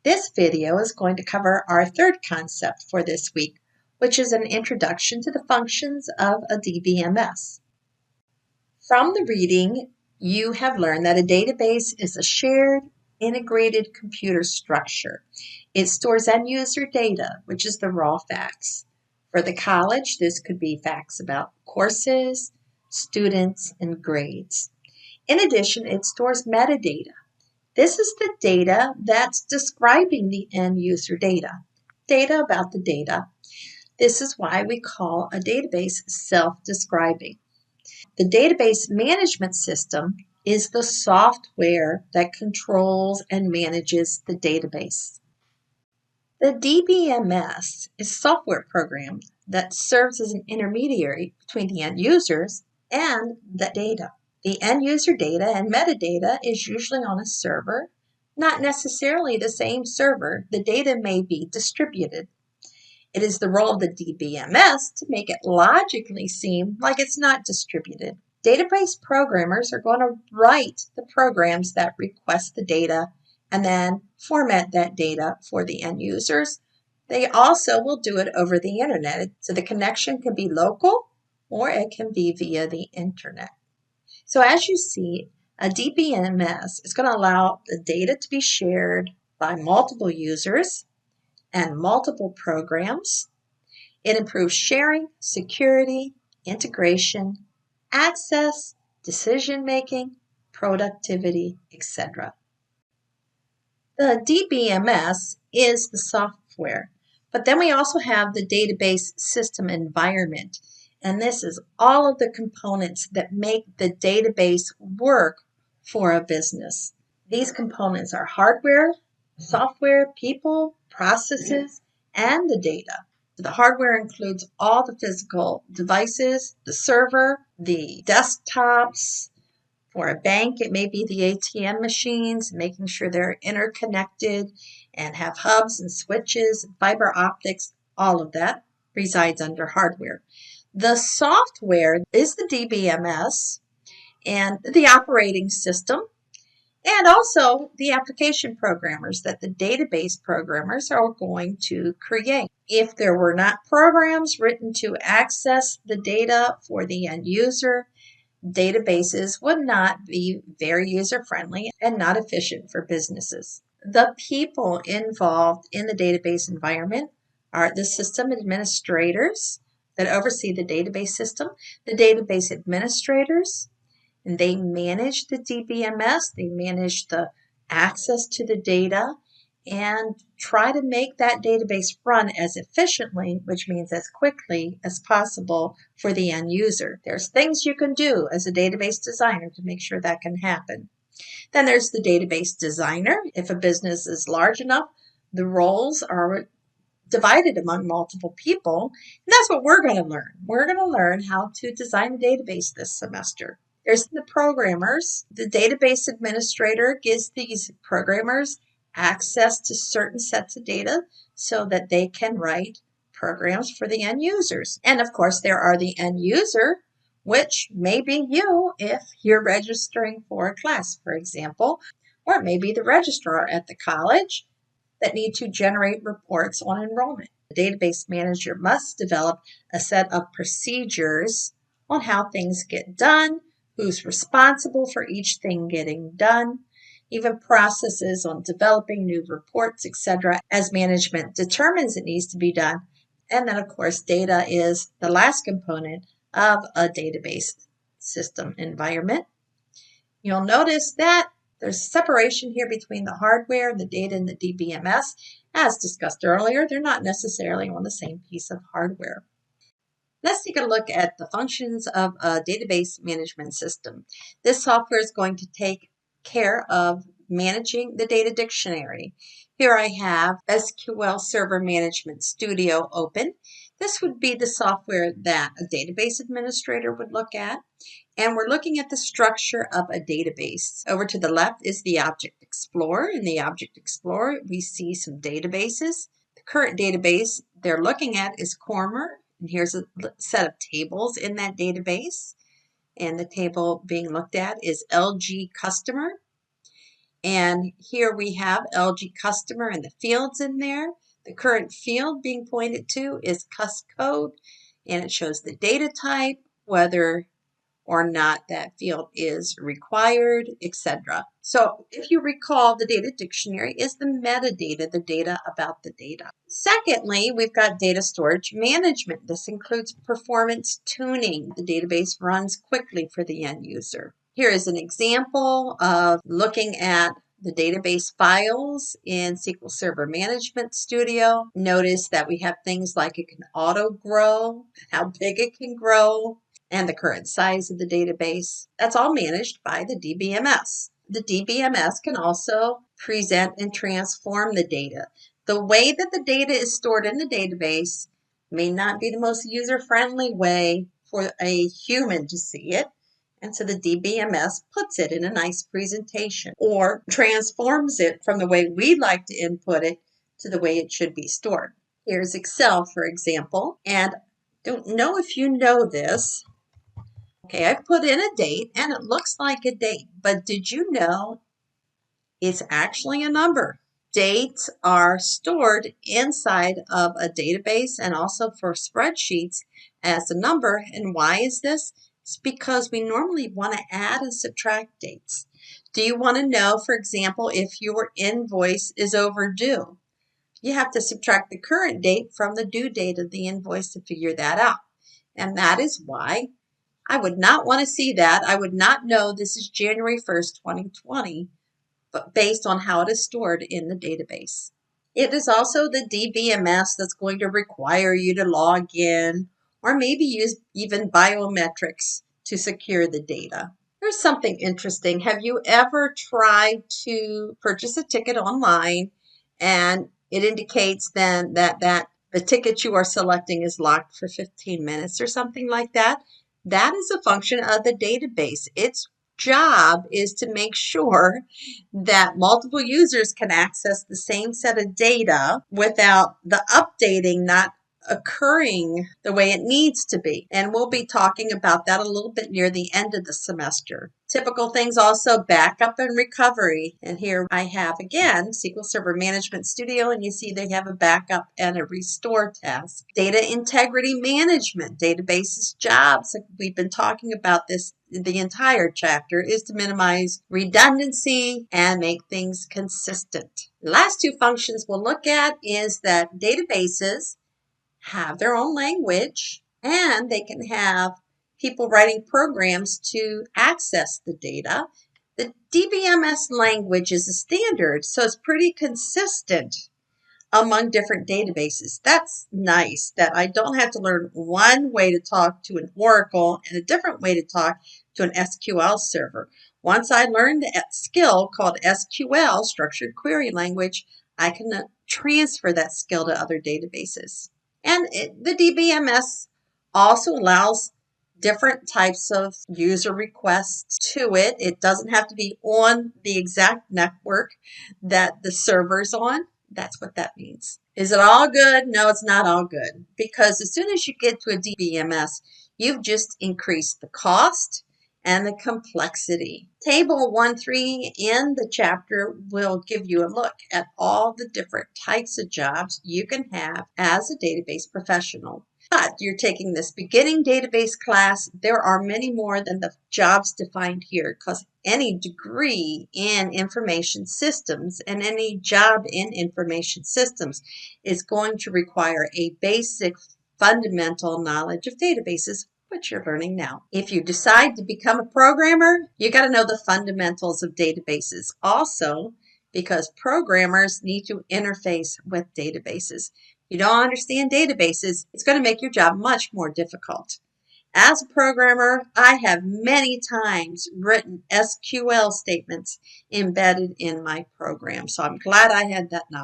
This video is going to cover our third concept for this week, which is an introduction to the functions of a DBMS. From the reading, you have learned that a database is a shared, integrated computer structure. It stores end-user data, which is the raw facts. For the college, this could be facts about courses, students, and grades. In addition, it stores metadata. This is the data that's describing the end-user data about the data. This is why we call a database self-describing. The database management system is the software that controls and manages the database. The DBMS is a software program that serves as an intermediary between the end users and the data. The end user data and metadata is usually on a server, not necessarily the same server. The data may be distributed. It is the role of the DBMS to make it logically seem like it's not distributed. Database programmers are going to write the programs that request the data and then format that data for the end users. They also will do it over the internet, so the connection can be local or it can be via the internet. So as you see, a DBMS is going to allow the data to be shared by multiple users and multiple programs. It improves sharing, security, integration, access, decision-making, productivity, etc. The DBMS is the software, but then we also have the database system environment. And this is all of the components that make the database work for a business. These components are hardware, software, people, processes, and the data. The hardware includes all the physical devices, the server, the desktops. For a bank, it may be the ATM machines, making sure they're interconnected and have hubs and switches, fiber optics, all of that resides under hardware. The software is the DBMS and the operating system, and also the application programmers that the database programmers are going to create. If there were not programs written to access the data for the end user, databases would not be very user-friendly and not efficient for businesses. The people involved in the database environment are the system administrators that oversee the database system, the database administrators, and they manage the DBMS, they manage the access to the data, and try to make that database run as efficiently, which means as quickly as possible for the end user. There's things you can do as a database designer to make sure that can happen. Then there's the database designer. If a business is large enough, the roles are divided among multiple people, and that's what we're going to learn. We're going to learn how to design a database this semester. There's the programmers. The database administrator gives these programmers access to certain sets of data so that they can write programs for the end users. And of course, there are the end user, which may be you if you're registering for a class, for example, or it may be the registrar at the college that need to generate reports on enrollment. The database manager must develop a set of procedures on how things get done, who's responsible for each thing getting done, even processes on developing new reports, etc., as management determines it needs to be done. And then, of course, data is the last component of a database system environment. You'll notice that there's separation here between the hardware and the data in the DBMS. As discussed earlier, they're not necessarily on the same piece of hardware. Let's take a look at the functions of a database management system. This software is going to take care of managing the data dictionary. Here I have SQL Server Management Studio open. This would be the software that a database administrator would look at. And we're looking at the structure of a database. Over to the left is the Object Explorer. In the Object Explorer, we see some databases. The current database they're looking at is Cormer. And here's a set of tables in that database. And the table being looked at is LG Customer. And here we have LG customer and the fields in there. The current field being pointed to is CUS code, and it shows the data type, whether or not that field is required, etc. So if you recall, the data dictionary is the metadata, the data about the data. Secondly, we've got data storage management. This includes performance tuning. The database runs quickly for the end user. Here is an example of looking at the database files in SQL Server Management Studio. Notice that we have things like it can auto grow, how big it can grow, and the current size of the database. That's all managed by the DBMS. The DBMS can also present and transform the data. The way that the data is stored in the database may not be the most user-friendly way for a human to see it. And so the DBMS puts it in a nice presentation or transforms it from the way we'd like to input it to the way it should be stored. Here's Excel, for example, and don't know if you know this. Okay, I put in a date and it looks like a date, but did you know it's actually a number? Dates are stored inside of a database and also for spreadsheets as a number. And why is this? It's because we normally want to add and subtract dates. Do you want to know, for example, if your invoice is overdue? You have to subtract the current date from the due date of the invoice to figure that out. And that is why I would not want to see that. I would not know this is January 1st, 2020, but based on how it is stored in the database. It is also the DBMS that's going to require you to log in or maybe use even biometrics to secure the data. There's something interesting. Have you ever tried to purchase a ticket online and it indicates then that the ticket you are selecting is locked for 15 minutes or something like that? That is a function of the database. Its job is to make sure that multiple users can access the same set of data without the updating not occurring the way it needs to be. And we'll be talking about that a little bit near the end of the semester. Typical things also backup and recovery. And here I have again SQL Server Management Studio, and you see they have a backup and a restore task. Data integrity management, databases jobs. We've been talking about this the entire chapter, is to minimize redundancy and make things consistent. The last two functions we'll look at is that databases have their own language and they can have people writing programs to access the data. The DBMS language is a standard, so it's pretty consistent among different databases. That's nice that I don't have to learn one way to talk to an Oracle and a different way to talk to an SQL server. Once I learned a skill called SQL, Structured Query Language, I can transfer that skill to other databases. And the DBMS also allows different types of user requests to it. It doesn't have to be on the exact network that the server's on. That's what that means. Is it all good? No, it's not all good. Because as soon as you get to a DBMS, you've just increased the cost and the complexity. Table 1.3 in the chapter will give you a look at all the different types of jobs you can have as a database professional. But you're taking this beginning database class. There are many more than the jobs defined here, because any degree in information systems and any job in information systems is going to require a basic fundamental knowledge of databases, which you're learning now. If you decide to become a programmer, you got to know the fundamentals of databases also, because programmers need to interface with databases. You don't understand databases, it's going to make your job much more difficult. As a programmer, I have many times written SQL statements embedded in my program, so I'm glad I had that knowledge.